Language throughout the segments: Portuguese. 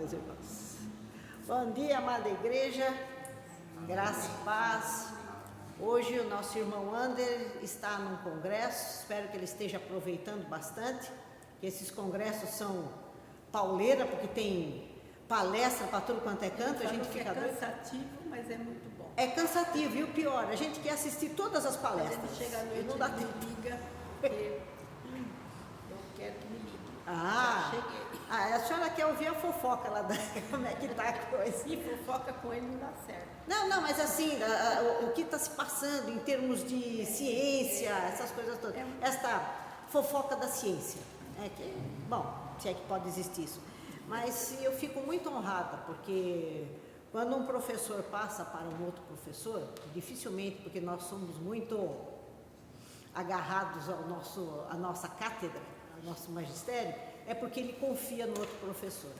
meus irmãos. Bom dia, amada igreja, graça e paz. Hoje o nosso irmão Ander está num congresso, espero que ele esteja aproveitando bastante, que esses congressos são pauleira, porque tem palestra para tudo quanto é canto, a gente fica doido. É cansativo, mas é muito bom. É cansativo, e o pior, a gente quer assistir todas as palestras. A gente chega à noite não dá e tempo. me liga, porque eu quero que me ligue. Ah, Já cheguei. A senhora quer ouvir a fofoca lá da como é que tá a coisa. E fofoca com ele não dá certo. Não, mas assim, o que está se passando em termos de ciência, essas coisas todas. Esta fofoca da ciência. Bom, se é que pode existir isso. Mas eu fico muito honrada, porque quando um professor passa para um outro professor, dificilmente, porque nós somos muito agarrados à nossa cátedra, ao nosso magistério, é porque ele confia no outro professor.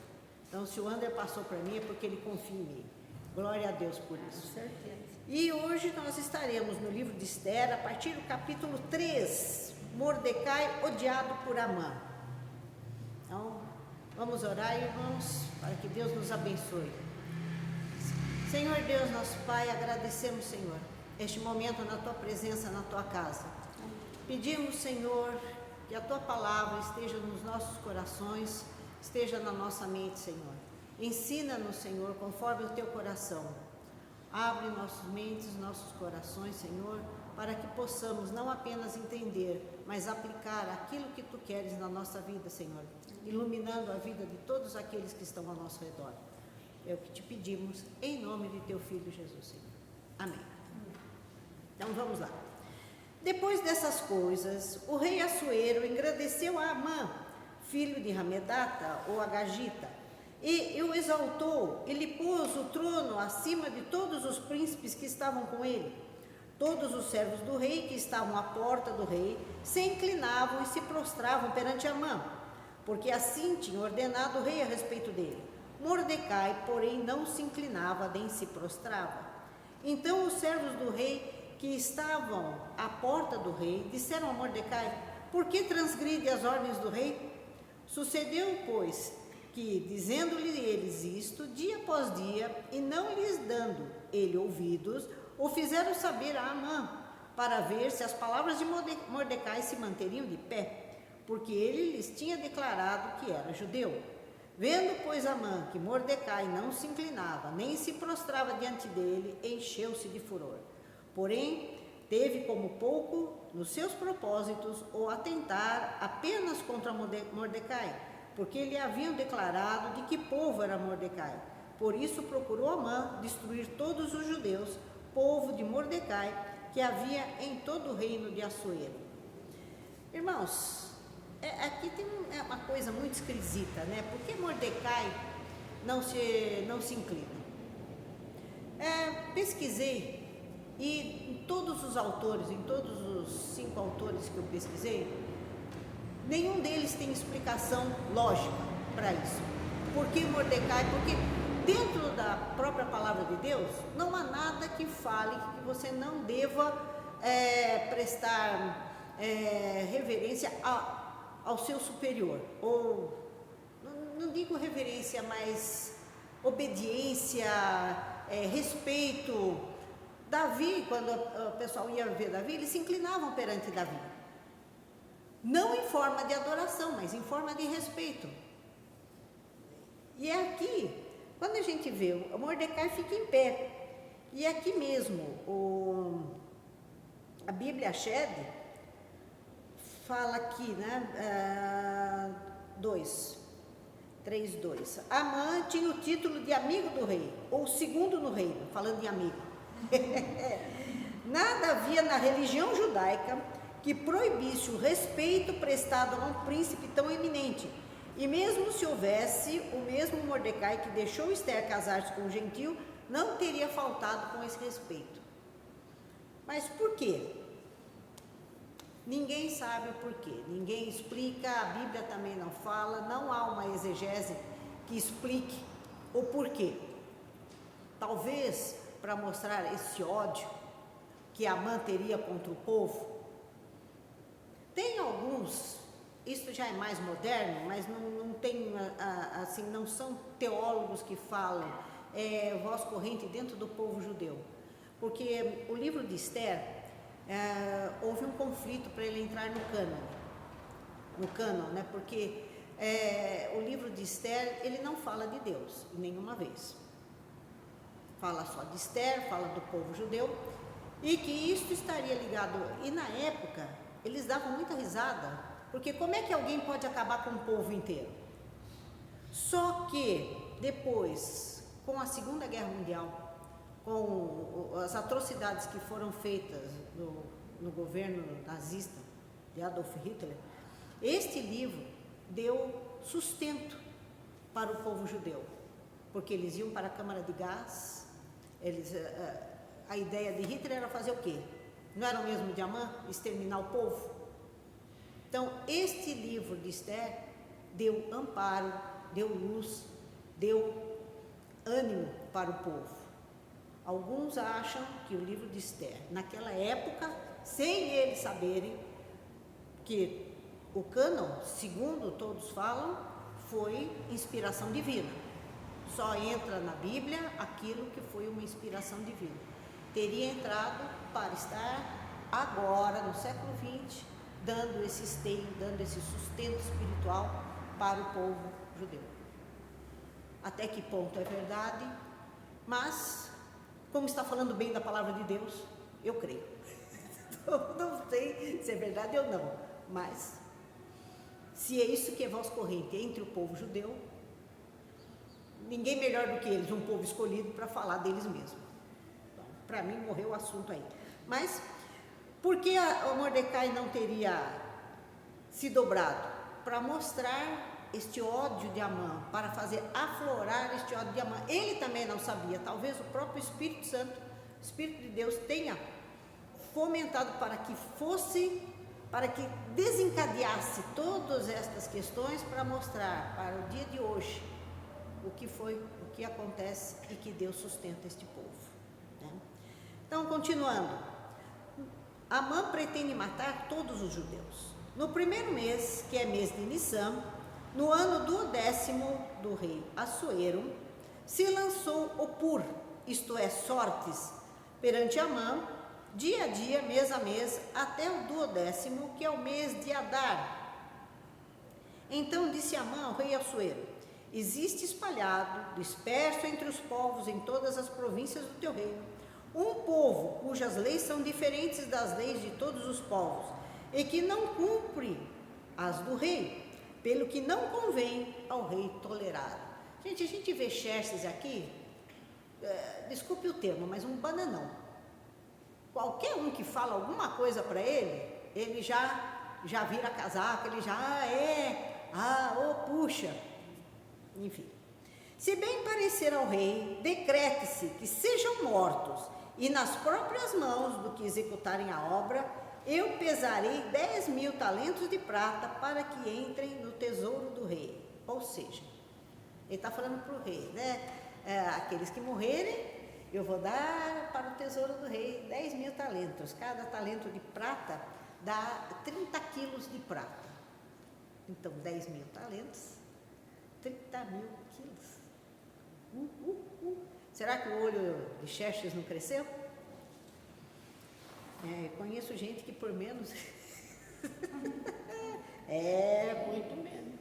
Então, se o Ander passou para mim, é porque ele confia em mim. Glória a Deus por isso. Com certeza. E hoje nós estaremos no livro de Esther, a partir do capítulo 3, Mordecai odiado por Amã. Então, vamos orar, irmãos, para que Deus nos abençoe. Senhor Deus, nosso Pai, agradecemos, Senhor, este momento na Tua presença, na Tua casa. Pedimos, Senhor, que a Tua palavra esteja nos nossos corações, esteja na nossa mente, Senhor. Ensina-nos, Senhor, conforme o Teu coração. Abre nossas mentes, nossos corações, Senhor, para que possamos não apenas entender, mas aplicar aquilo que Tu queres na nossa vida, Senhor, iluminando a vida de todos aqueles que estão ao nosso redor. É o que Te pedimos, em nome de Teu Filho Jesus, Senhor. Amém. Então vamos lá. Depois dessas coisas, o rei Assuero engrandeceu a Amã, filho de Hamedata, ou Agagita, e o exaltou, e lhe pôs o trono acima de todos os príncipes que estavam com ele. Todos os servos do rei que estavam à porta do rei se inclinavam e se prostravam perante Amã, porque assim tinha ordenado o rei a respeito dele. Mordecai, porém, não se inclinava nem se prostrava. Então os servos do rei que estavam à porta do rei disseram a Mordecai: por que transgride as ordens do rei? Sucedeu, pois, que, dizendo-lhe eles isto, dia após dia, e não lhes dando ele ouvidos, o fizeram saber a Amã, para ver se as palavras de Mordecai se manteriam de pé, porque ele lhes tinha declarado que era judeu. Vendo, pois, Amã que Mordecai não se inclinava, nem se prostrava diante dele, encheu-se de furor. Porém, teve como pouco nos seus propósitos o atentar apenas contra Mordecai, porque lhe haviam declarado de que povo era Mordecai. Por isso procurou Amã destruir todos os judeus, povo de Mordecai, que havia em todo o reino de Assuero. Irmãos, aqui tem uma coisa muito esquisita, né? Por que Mordecai não se inclina? Pesquisei, e em todos os autores, em todos os 5 autores que eu pesquisei, nenhum deles tem explicação lógica para isso. Por que Mordecai? Porque dentro da própria palavra de Deus, não há nada que fale que você não deva prestar reverência ao seu superior. Ou, não digo reverência, mas obediência, respeito. Davi, quando o pessoal ia ver Davi, eles se inclinavam perante Davi. Não em forma de adoração, mas em forma de respeito. E é aqui, quando a gente vê, o Mordecai fica em pé. E aqui mesmo, a Bíblia Shed fala aqui, né? 3:2. Amã tinha o título de amigo do rei, ou segundo no reino, falando de amigo. Nada havia na religião judaica que proibisse o respeito prestado a um príncipe tão eminente. E mesmo se houvesse, o mesmo Mordecai que deixou Esther casar-se com um gentil, não teria faltado com esse respeito. Mas por quê? Ninguém sabe o porquê, ninguém explica, a Bíblia também não fala, não há uma exegese que explique o porquê. Talvez para mostrar esse ódio que Amã teria contra o povo. Tem alguns isso já é mais moderno, mas não tem, assim, não são teólogos que falam, voz corrente dentro do povo judeu. Porque o livro de Esther, houve um conflito para ele entrar no cânon, né? Porque o livro de Esther, ele não fala de Deus, nenhuma vez. Fala só de Esther, fala do povo judeu, e que isso estaria ligado, e na época, eles davam muita risada, porque como é que alguém pode acabar com o povo inteiro? Só que depois, com a Segunda Guerra Mundial, com as atrocidades que foram feitas no governo nazista de Adolf Hitler, este livro deu sustento para o povo judeu, porque eles iam para a câmara de gás, a ideia de Hitler era fazer o quê? Não era o mesmo de Amã? Exterminar o povo? Então, este livro de Esther deu amparo, deu luz, deu ânimo para o povo. Alguns acham que o livro de Esther, naquela época, sem eles saberem que o cânon, segundo todos falam, foi inspiração divina. Só entra na Bíblia aquilo que foi uma inspiração divina. Teria entrado para estar agora, no século XX, dando esse esteio, dando esse sustento espiritual para o povo judeu. Até que ponto é verdade, mas, como está falando bem da palavra de Deus, eu creio. Não sei se é verdade ou não, mas se é isso que é voz corrente entre o povo judeu, ninguém melhor do que eles, um povo escolhido para falar deles mesmos. Então, para mim morreu o assunto aí. Mas por que o Mordecai não teria se dobrado? Para mostrar este ódio de Amã, para fazer aflorar este ódio de Amã. Ele também não sabia, talvez o próprio Espírito Santo, o Espírito de Deus tenha fomentado para que desencadeasse todas estas questões para mostrar para o dia de hoje o que acontece e que Deus sustenta este povo, né? Então, continuando, Amã pretende matar todos os judeus. No primeiro mês, que é mês de Nissan, no ano do 10º do rei Assuero, se lançou o Pur, isto é, sortes, perante Amã, dia a dia, mês a mês, até o 12º, que é o mês de Adar. Então disse Amã ao rei Assuero: existe espalhado, disperso entre os povos em todas as províncias do teu reino, um povo cujas leis são diferentes das leis de todos os povos, e que não cumpre as do rei, pelo que não convém ao rei tolerar. Gente, a gente vê Xerxes aqui, desculpe o termo, mas um bananão. Qualquer um que fala alguma coisa para ele já vira casaca, ele já puxa. Enfim, se bem parecer ao rei, decrete-se que sejam mortos, e nas próprias mãos do que executarem a obra, eu pesarei 10.000 talentos de prata para que entrem no tesouro do rei. Ou seja, ele está falando para o rei, né? Aqueles que morrerem, eu vou dar para o tesouro do rei 10.000 talentos. Cada talento de prata dá 30 quilos de prata. Então, 10.000 talentos, 30.000 quilos. Será que o olho de Xerxes não cresceu? Conheço gente que por menos... Muito menos.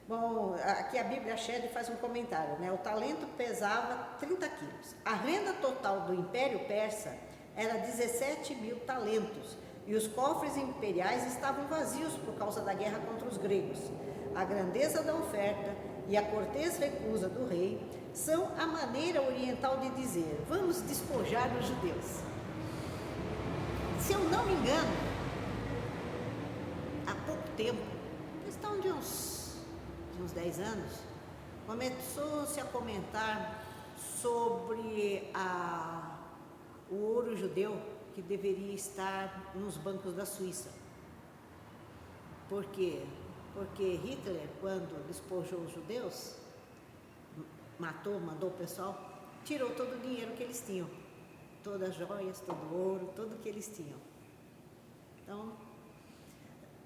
Bom, aqui a Bíblia Shed faz um comentário, né? O talento pesava 30 quilos. A renda total do Império Persa era 17.000 talentos, e os cofres imperiais estavam vazios por causa da guerra contra os gregos. A grandeza da oferta e a cortês recusa do rei são a maneira oriental de dizer: vamos despojar os judeus. Se eu não me engano, há pouco tempo, questão de uns 10 anos, começou-se a comentar sobre o ouro judeu que deveria estar nos bancos da Suíça. Por quê? Porque Hitler, quando despojou os judeus, mandou o pessoal, tirou todo o dinheiro que eles tinham, todas as joias, todo o ouro, tudo que eles tinham. Então,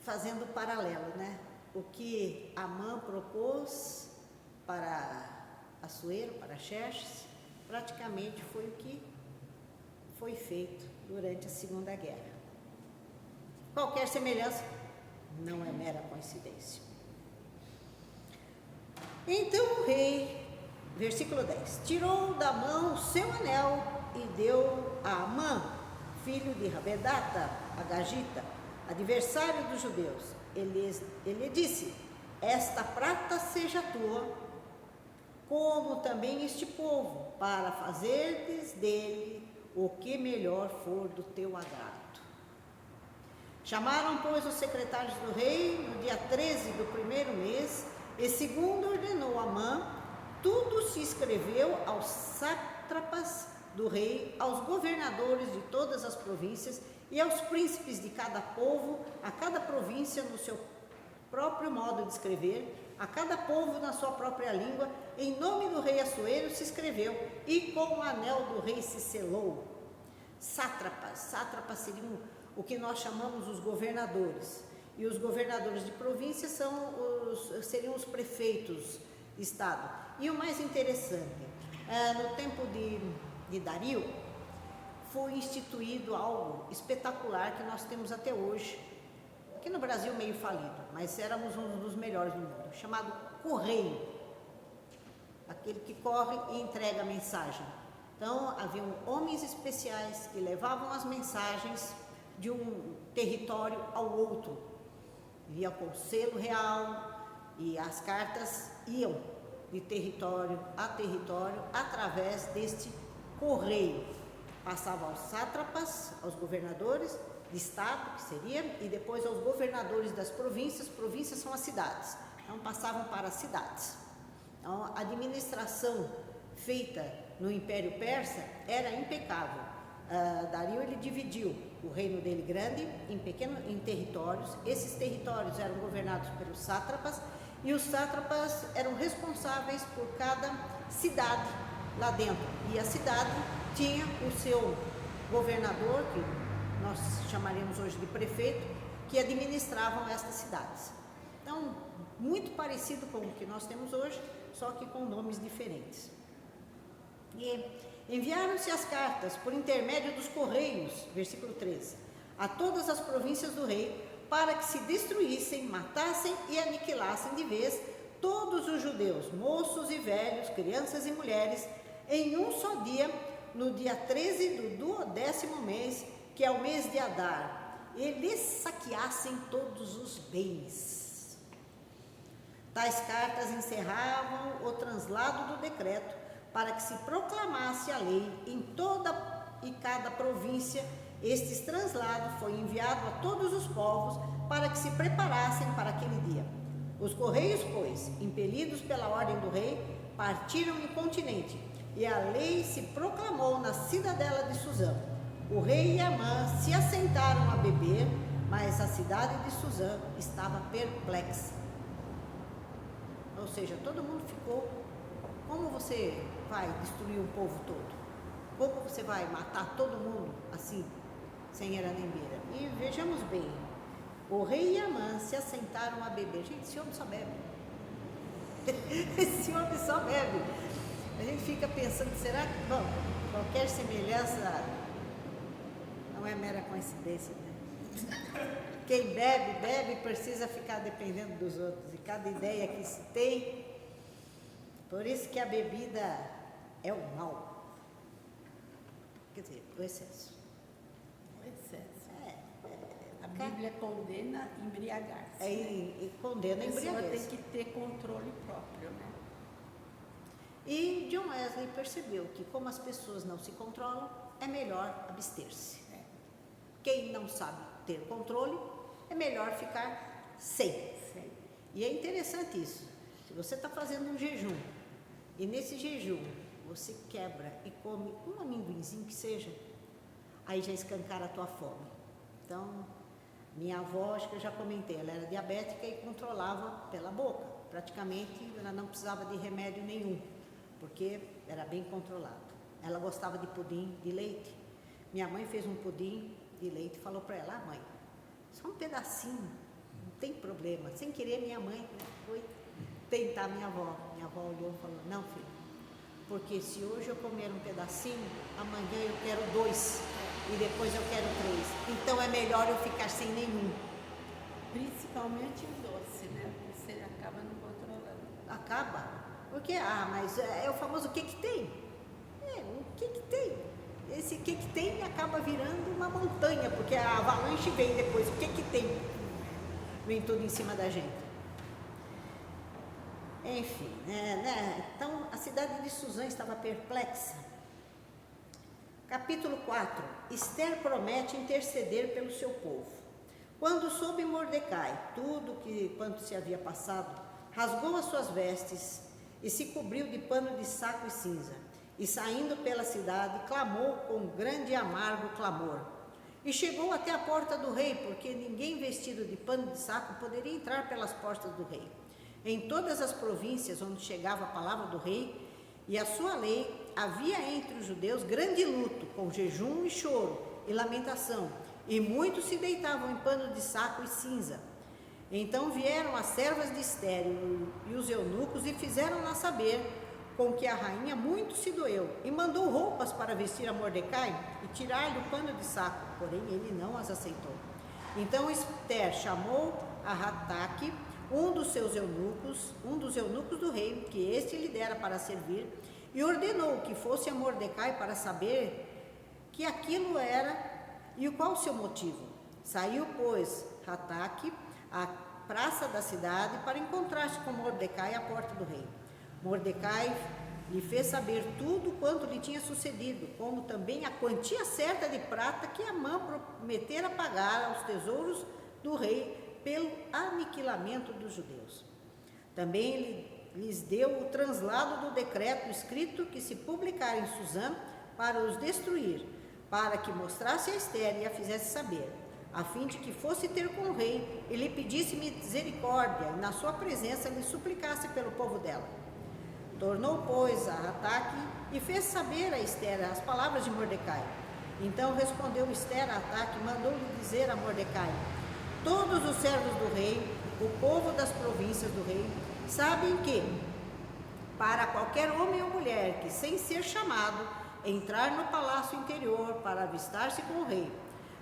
fazendo o paralelo, né? O que Amã propôs para Assuero, para Xerxes, praticamente foi o que foi feito durante a Segunda Guerra. Qualquer semelhança não é mera coincidência. Então o rei, versículo 10, tirou da mão o seu anel e deu a Amã, filho de Rabedata, a Gagita, adversário dos judeus. Ele disse: esta prata seja tua, como também este povo, para fazerdes dele o que melhor for do teu agrado. Chamaram, pois, os secretários do rei no dia 13 do primeiro mês, e segundo ordenou Amã, tudo se escreveu aos sátrapas do rei, aos governadores de todas as províncias e aos príncipes de cada povo, a cada província no seu próprio modo de escrever, a cada povo na sua própria língua, em nome do rei Assuero se escreveu, e com o anel do rei se selou. Sátrapas seriam o que nós chamamos os governadores, e os governadores de província seriam os prefeitos de estado. E o mais interessante, no tempo de Dario, foi instituído algo espetacular que nós temos até hoje, aqui no Brasil meio falido, mas éramos um dos melhores do mundo, chamado correio, aquele que corre e entrega a mensagem. Então, haviam homens especiais que levavam as mensagens de um território ao outro, via com selo real, e as cartas iam de território a território através deste correio. Passava aos sátrapas, aos governadores de estado, que seria, e depois aos governadores das províncias. Províncias são as cidades, então passavam para as cidades. Então, a administração feita no Império Persa era impecável. Dario, ele dividiu o reino dele grande em territórios. Esses territórios eram governados pelos sátrapas, e os sátrapas eram responsáveis por cada cidade lá dentro, e a cidade tinha o seu governador, que nós chamaríamos hoje de prefeito, que administravam estas cidades. Então, muito parecido com o que nós temos hoje, só que com nomes diferentes. E enviaram-se as cartas por intermédio dos correios, versículo 13, a todas as províncias do rei, para que se destruíssem, matassem e aniquilassem de vez todos os judeus, moços e velhos, crianças e mulheres, em um só dia, no dia 13 do 12º mês, que é o mês de Adar, e lhes saqueassem todos os bens. Tais cartas encerravam o translado do decreto, para que se proclamasse a lei em toda e cada província. Este translado foi enviado a todos os povos, para que se preparassem para aquele dia. Os correios, pois, impelidos pela ordem do rei, partiram em continente, e a lei se proclamou na cidadela de Suzã. O rei e Amã se assentaram a beber, mas a cidade de Suzã estava perplexa. Ou seja, todo mundo ficou: como você vai destruir o povo todo? Como você vai matar todo mundo assim, sem era nem beira? E vejamos bem, o rei e Amã se assentaram a beber. Gente, esse homem só bebe. Esse homem só bebe. A gente fica pensando, será que, bom, qualquer semelhança não é mera coincidência, né? Quem bebe, bebe e precisa ficar dependendo dos outros, e cada ideia que se tem. Por isso que a bebida é o mal, quer dizer, o excesso. O excesso. A Bíblia condena embriagar-se. E condena a pessoa embriaguez. tem que ter controle próprio, né? E John Wesley percebeu que, como as pessoas não se controlam, é melhor abster-se. Quem não sabe ter controle, é melhor ficar sem. E é interessante isso. Se você está fazendo um jejum, e nesse jejum você quebra e come um amendoinzinho que seja, aí já escancara a tua fome. Então, minha avó, acho que eu já comentei, ela era diabética e controlava pela boca. Praticamente ela não precisava de remédio nenhum, porque era bem controlado. Ela gostava de pudim de leite. Minha mãe fez um pudim de leite e falou para ela: mãe, só um pedacinho, não tem problema. Sem querer, minha mãe, né, foi tentar minha avó. Minha avó olhou e falou, não, filho, porque se hoje eu comer um pedacinho, amanhã eu quero 2 e depois eu quero 3. Então é melhor eu ficar sem nenhum. Principalmente o doce, né? Você acaba não controlando. Acaba. Porque, mas é o famoso o que tem. O que tem. Esse que tem acaba virando uma montanha, porque a avalanche vem depois. O que tem? Vem tudo em cima da gente. Enfim, então a cidade de Suzã estava perplexa. Capítulo 4. Esther promete interceder pelo seu povo. Quando soube Mordecai tudo quanto se havia passado, rasgou as suas vestes e se cobriu de pano de saco e cinza, e saindo pela cidade, clamou com grande e amargo clamor. E chegou até a porta do rei, porque ninguém vestido de pano de saco poderia entrar pelas portas do rei. Em todas as províncias onde chegava a palavra do rei e a sua lei, havia entre os judeus grande luto, com jejum e choro e lamentação, e muitos se deitavam em pano de saco e cinza. Então vieram as servas de Esther e os eunucos e fizeram-na saber, com que a rainha muito se doeu, e mandou roupas para vestir a Mordecai e tirar-lhe o pano de saco, porém ele não as aceitou. Então Esther chamou a Hataque, um dos eunucos do rei, que este lhe dera para servir, e ordenou que fosse a Mordecai para saber que aquilo era e qual o seu motivo. Saiu, pois, Hataque à praça da cidade para encontrar-se com Mordecai à porta do rei. Mordecai lhe fez saber tudo quanto lhe tinha sucedido, como também a quantia certa de prata que Amã prometera pagar aos tesouros do rei pelo aniquilamento dos judeus. Também lhes deu o translado do decreto escrito que se publicara em Suzã para os destruir, para que mostrasse a Esther e a fizesse saber, a fim de que fosse ter com o rei e lhe pedisse misericórdia, e na sua presença lhe suplicasse pelo povo dela. Tornou, pois, a Hataque e fez saber a Esther as palavras de Mordecai. Então respondeu Esther a Hataque e mandou-lhe dizer a Mordecai: todos os servos do rei, o povo das províncias do rei, sabem que, para qualquer homem ou mulher que, sem ser chamado, entrar no palácio interior para avistar-se com o rei,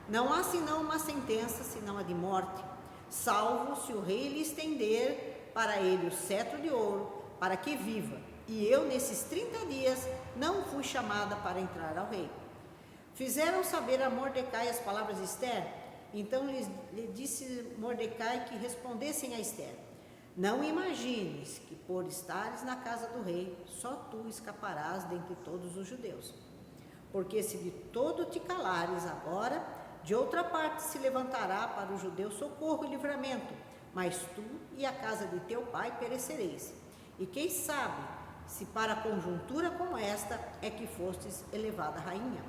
não há senão uma sentença, senão a de morte, salvo se o rei lhe estender para ele o cetro de ouro, para que viva. E eu, nesses 30 dias, não fui chamada para entrar ao rei. Fizeram saber a Mordecai as palavras de Esther. Então lhe disse Mordecai que respondessem a Esther: não imagines que, por estares na casa do rei, só tu escaparás dentre todos os judeus. Porque se de todo te calares agora, de outra parte se levantará para o judeu socorro e livramento, mas tu e a casa de teu pai perecereis. E quem sabe se para conjuntura como esta é que fostes elevada rainha.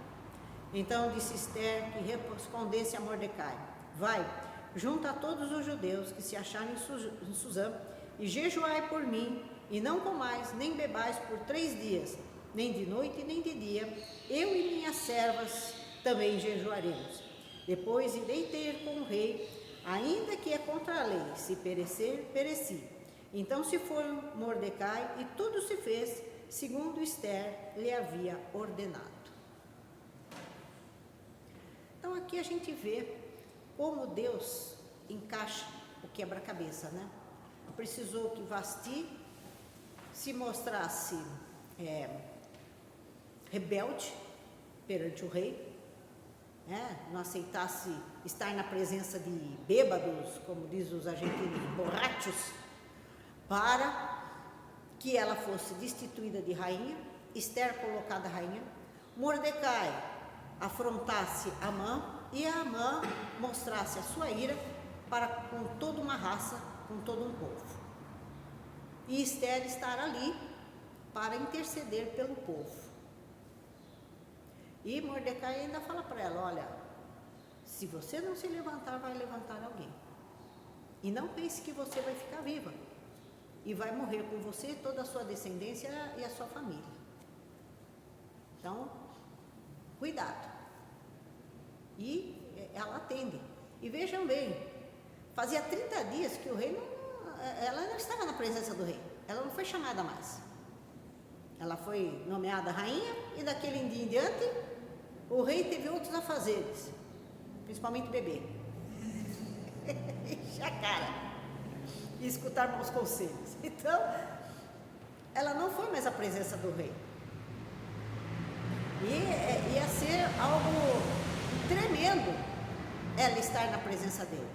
Então disse Esther que respondesse a Mordecai: vai, junta a todos os judeus que se acharem em Suzã, e jejuai por mim, e não comais nem bebais por 3 dias, nem de noite nem de dia, eu e minhas servas também jejuaremos. Depois irei ter com o rei, ainda que é contra a lei, se perecer, pereci. Então se foi Mordecai, e tudo se fez segundo Esther lhe havia ordenado. Então aqui a gente vê como Deus encaixa o quebra-cabeça, né? Precisou que Vasti se mostrasse rebelde perante o rei, não aceitasse estar na presença de bêbados, como diz os argentinos, borrachos, para que ela fosse destituída de rainha, Esther colocada rainha, Mordecai afrontasse Amã e a Amã mostrasse a sua ira para com toda uma raça, com todo um povo. E Esther estar ali para interceder pelo povo. E Mordecai ainda fala para ela: olha, se você não se levantar, vai levantar alguém. E não pense que você vai ficar viva. E vai morrer com você toda a sua descendência e a sua família. Então, cuidado. E ela atende. E vejam bem, fazia 30 dias que o rei ela não estava na presença do rei. Ela não foi chamada mais. Ela foi nomeada rainha e daquele dia em diante o rei teve outros afazeres, principalmente beber, encher a cara e escutar maus conselhos. Então, ela não foi mais à presença do rei. E ia ser algo tremendo ela estar na presença dele.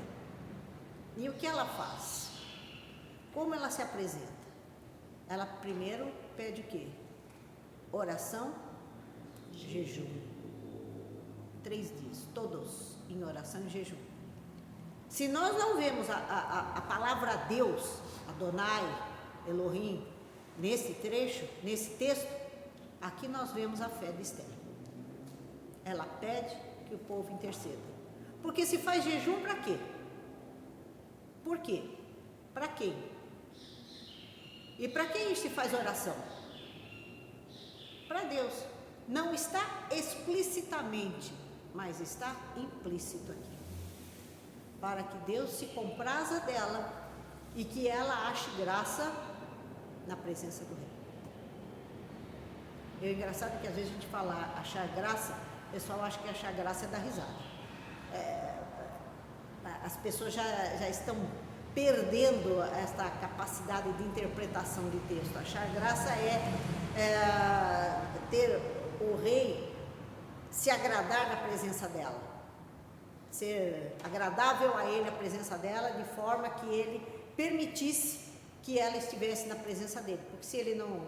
E o que ela faz? Como ela se apresenta? Ela primeiro pede o quê? Oração, jejum. 3 dias, todos em oração e jejum. Se nós não vemos a palavra Deus, Adonai, Elohim, nesse trecho, nesse texto, aqui nós vemos a fé de Esther. Ela pede que o povo interceda. Porque se faz jejum para quê? Por quê? Para quem? E para quem se faz oração? Para Deus. Não está explicitamente, mas está implícito aqui. Para que Deus se compraza dela e que ela ache graça na presença do rei. E o engraçado é que às vezes a gente fala achar graça, o pessoal acha que achar graça é dar risada. As pessoas já estão perdendo esta capacidade de interpretação de texto. Achar graça é ter o rei se agradar da presença dela, ser agradável a ele a presença dela, de forma que ele permitisse que ela estivesse na presença dele, porque se ele não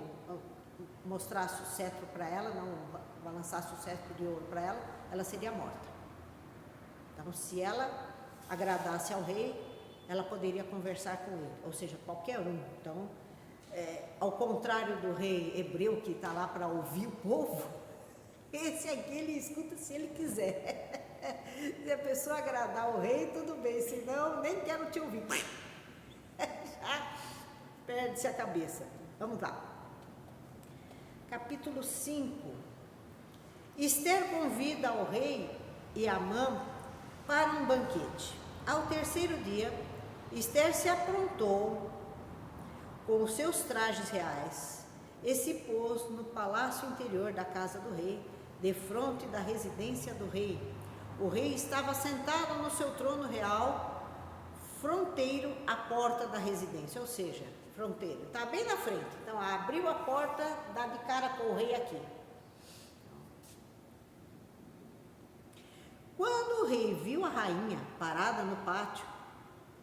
mostrasse o cetro para ela, não balançasse o cetro de ouro para ela, ela seria morta. Então, se ela agradasse ao rei, ela poderia conversar com ele, ou seja, qualquer um. Então, ao contrário do rei hebreu que está lá para ouvir o povo, esse aqui ele escuta se ele quiser. Se a pessoa agradar o rei, tudo bem, senão nem quero te ouvir. Já perde-se a cabeça. Vamos lá. Capítulo 5. Esther convida o rei e Amã para um banquete. Ao terceiro dia, Esther se aprontou com os seus trajes reais e se pôs no palácio interior da casa do rei, defronte da residência do rei. O rei estava sentado no seu trono real, fronteiro à porta da residência, ou seja, fronteiro, está bem na frente. Então, abriu a porta, dá de cara com o rei aqui. Quando o rei viu a rainha parada no pátio,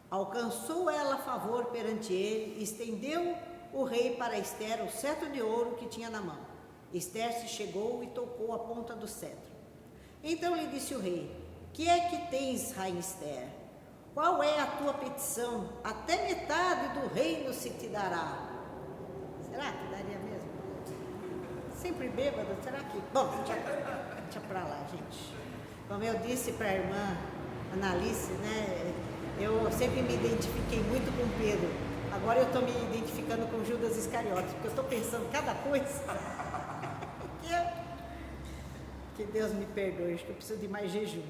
alcançou ela favor perante ele, estendeu o rei para Esther o cetro de ouro que tinha na mão. Esther se chegou e tocou a ponta do cetro. Então lhe disse o rei: que é que tens, rainha Esther? Qual é a tua petição? Até metade do reino se te dará. Será que daria mesmo? Sempre bêbado, será que? Bom, deixa pra lá, gente. Como eu disse para a irmã Analice, né? Eu sempre me identifiquei muito com Pedro. Agora eu estou me identificando com Judas Iscariotes, porque eu estou pensando cada coisa. Que Deus me perdoe, acho que eu preciso de mais jejum.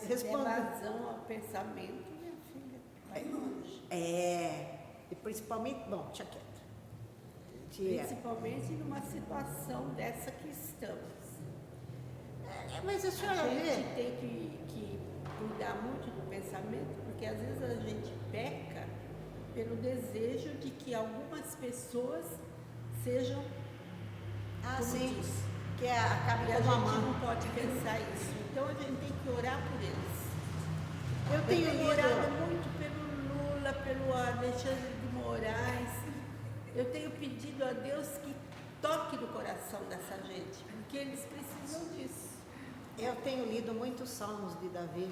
Responda. Evasão ao pensamento, minha filha, vai longe. E principalmente, bom, deixa quieto. Principalmente numa situação dessa que estamos. Mas a senhora A gente tem que cuidar muito do pensamento, porque às vezes a gente peca pelo desejo de que algumas pessoas sejam sim, diz. que acabe com como a gente mãe. não pode pensar isso. Então a gente tem que orar por eles. Eu tenho orado muito pelo Lula, pelo Alexandre de Moraes. Eu tenho pedido a Deus que toque no coração dessa gente, porque eles precisam disso. Eu tenho lido muitos salmos de Davi,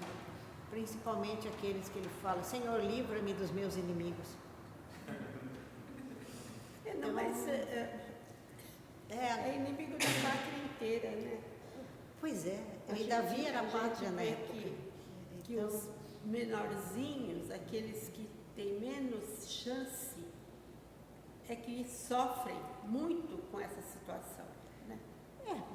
principalmente aqueles que ele fala: Senhor, livra-me dos meus inimigos. Mas é inimigo da pátria inteira, né? Pois é, e Davi era a pátria na época. Que os menorzinhos, aqueles que têm menos chance, é que sofrem muito com essa situação, né?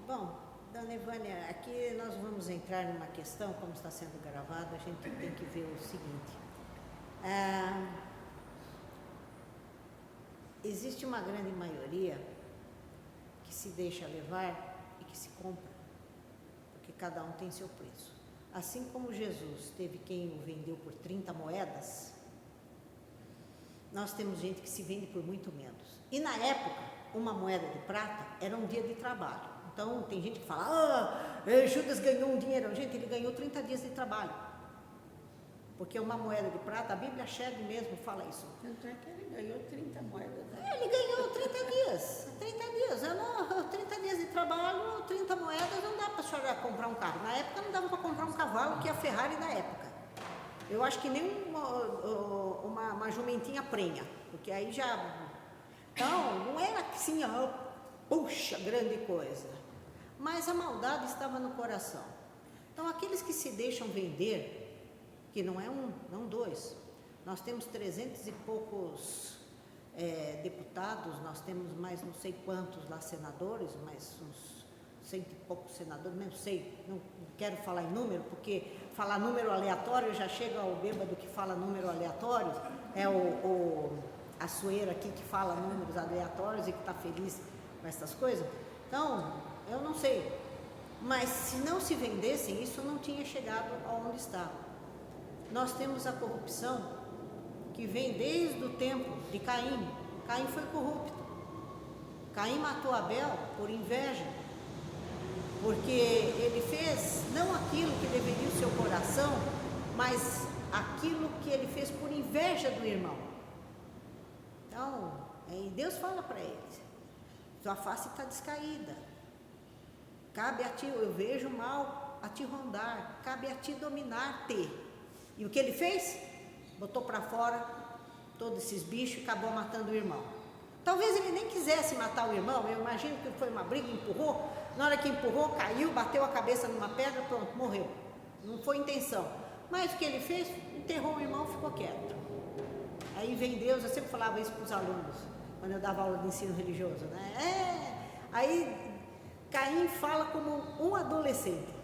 Bom, Dona Ivânia, aqui nós vamos entrar numa questão, como está sendo gravado, a gente tem que ver o seguinte. Existe uma grande maioria que se deixa levar e que se compra, porque cada um tem seu preço. Assim como Jesus teve quem o vendeu por 30 moedas, nós temos gente que se vende por muito menos. E na época, uma moeda de prata era um dia de trabalho. Então, tem gente que fala, Judas ganhou um dinheiro. Gente, ele ganhou 30 dias de trabalho. Porque uma moeda de prata, a Bíblia Shed mesmo fala isso. Tanto é que ele ganhou 30 moedas. Né? Ele ganhou 30 dias. 30 dias. 30 dias de trabalho, 30 moedas, não dá para a senhora comprar um carro. Na época não dava para comprar um cavalo, que é a Ferrari da época. Eu acho que nem uma jumentinha prenha, porque aí já... Então, não era assim, puxa, grande coisa. Mas a maldade estava no coração. Então, aqueles que se deixam vender, que não é um, não dois, nós temos 300 e poucos deputados, nós temos mais não sei quantos lá senadores, mais uns 100 e poucos senadores, não sei, não quero falar em número, porque falar número aleatório já chega ao bêbado que fala número aleatório, é a sueira aqui que fala números aleatórios e que está feliz com essas coisas. Então, eu não sei, mas se não se vendessem, isso não tinha chegado aonde está. Nós temos a corrupção que vem desde o tempo de Caim. Caim foi corrupto. Caim matou Abel por inveja, porque ele fez não aquilo que deveria o seu coração, mas aquilo que ele fez por inveja do irmão. Então, Deus fala para eles, sua face está descaída, cabe a ti, eu vejo mal a te rondar, cabe a ti dominar-te. E o que ele fez? Botou para fora todos esses bichos e acabou matando o irmão. Talvez ele nem quisesse matar o irmão, eu imagino que foi uma briga, empurrou, na hora que empurrou, caiu, bateu a cabeça numa pedra, pronto, morreu. Não foi intenção. Mas o que ele fez? Enterrou o irmão e ficou quieto. Aí vem Deus, eu sempre falava isso para os alunos, quando eu dava aula de ensino religioso, né? Aí Caim fala como um adolescente.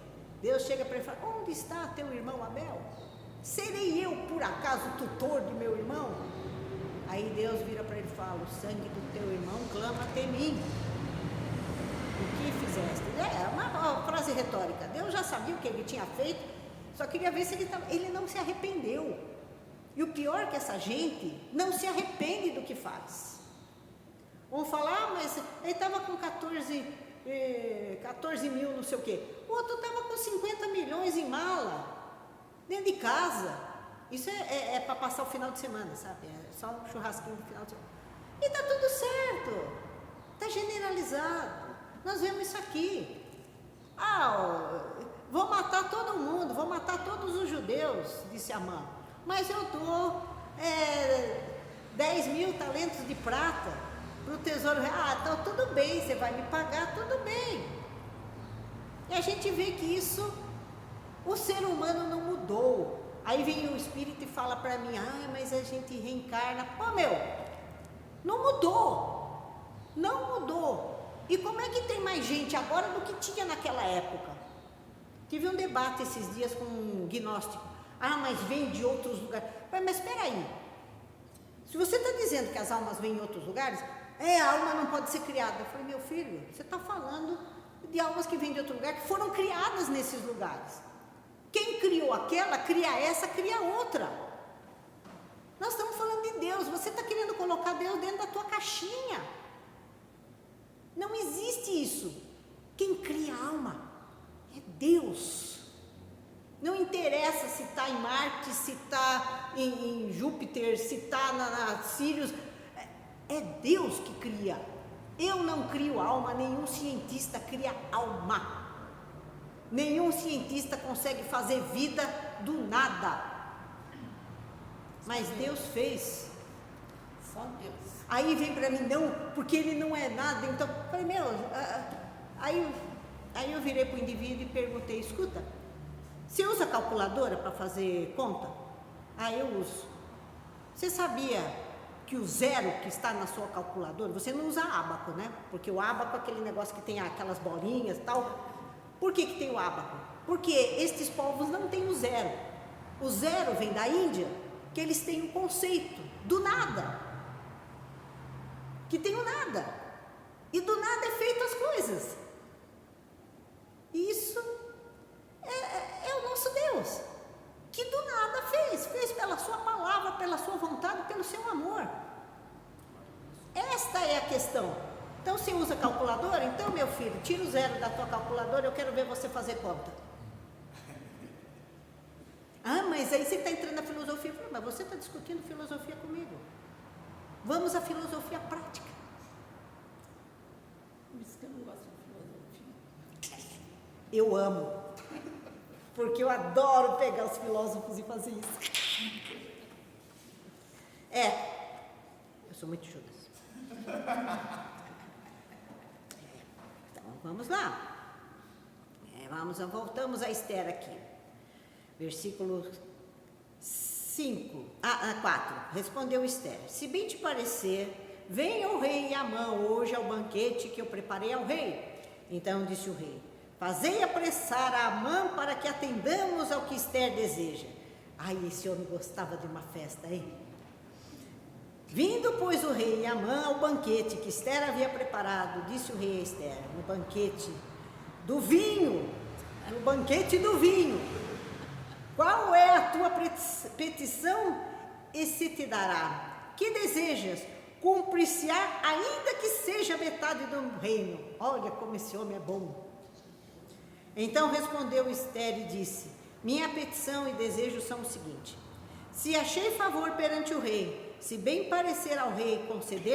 Deus chega para ele e fala, onde está teu irmão Abel? Serei eu, por acaso, tutor de meu irmão? Aí Deus vira para ele e fala, o sangue do teu irmão clama até mim. O que fizeste? É uma frase retórica. Deus já sabia o que ele tinha feito, só queria ver se ele não se arrependeu. E o pior é que essa gente não se arrepende do que faz. Vão falar, mas ele estava com 14 mil, não sei o quê. O outro estava com 50 milhões em mala, dentro de casa. Isso é para passar o final de semana, sabe? É só um churrasquinho no final de semana. E está tudo certo. Está generalizado. Nós vemos isso aqui. Vou matar todo mundo, vou matar todos os judeus, disse Amã. Mas eu dou 10 mil talentos de prata para o tesouro. Então tudo bem, você vai me pagar, tudo bem. E a gente vê que isso, o ser humano não mudou. Aí vem o Espírito e fala para mim, mas a gente reencarna. Não mudou. Não mudou. E como é que tem mais gente agora do que tinha naquela época? Tive um debate esses dias com um gnóstico. Mas vem de outros lugares. Mas espera aí. Se você está dizendo que as almas vêm em outros lugares, a alma não pode ser criada. Eu falei, meu filho, você está falando de almas que vêm de outro lugar, que foram criadas nesses lugares. Quem criou aquela, cria essa, cria outra. Nós estamos falando de Deus. Você está querendo colocar Deus dentro da tua caixinha. Não existe isso. Quem cria a alma é Deus. Não interessa se está em Marte, se está em Júpiter, se está na Sirius. É Deus que cria. Eu não crio alma, nenhum cientista cria alma. Nenhum cientista consegue fazer vida do nada. Mas Deus fez. Só Deus. Aí vem para mim, não, porque ele não é nada. Então, falei, aí eu virei para o indivíduo e perguntei, escuta, você usa calculadora para fazer conta? Eu uso. Você sabia que o zero que está na sua calculadora, você não usa ábaco, né? Porque o ábaco é aquele negócio que tem aquelas bolinhas e tal. Por que tem o ábaco? Porque estes povos não têm o zero. O zero vem da Índia, que eles têm um conceito do nada. Que tem o nada. E do nada é feito as coisas. E isso é o nosso Deus, que do nada fez pela sua palavra, pela sua vontade, pelo seu amor. Esta é a questão. Então, você usa calculadora? Então, meu filho, tira o zero da tua calculadora, eu quero ver você fazer conta. Ah, mas aí você está entrando na filosofia. Eu falei, mas você está discutindo filosofia comigo. Vamos à filosofia prática. Por isso que eu não gosto de filosofia. Eu amo. Porque eu adoro pegar os filósofos e fazer isso. Eu sou muito Judas. Então, vamos lá. Voltamos a Esther aqui. Versículo 4. Respondeu Esther: se bem te parecer, venha o rei Amã hoje ao banquete que eu preparei ao rei. Então disse o rei: fazei apressar a Amã para que atendamos ao que Esther deseja. Ai, esse homem gostava de uma festa, hein? Vindo, pois, o rei Amã ao banquete que Esther havia preparado, disse o rei a Esther: no banquete do vinho, qual é a tua petição e se te dará? Que desejas? Cumprir-se-á, ainda que seja metade do reino. Olha como esse homem é bom. Então respondeu Esther e disse: minha petição e desejo são o seguinte: se achei favor perante o rei, se bem parecer ao rei conceder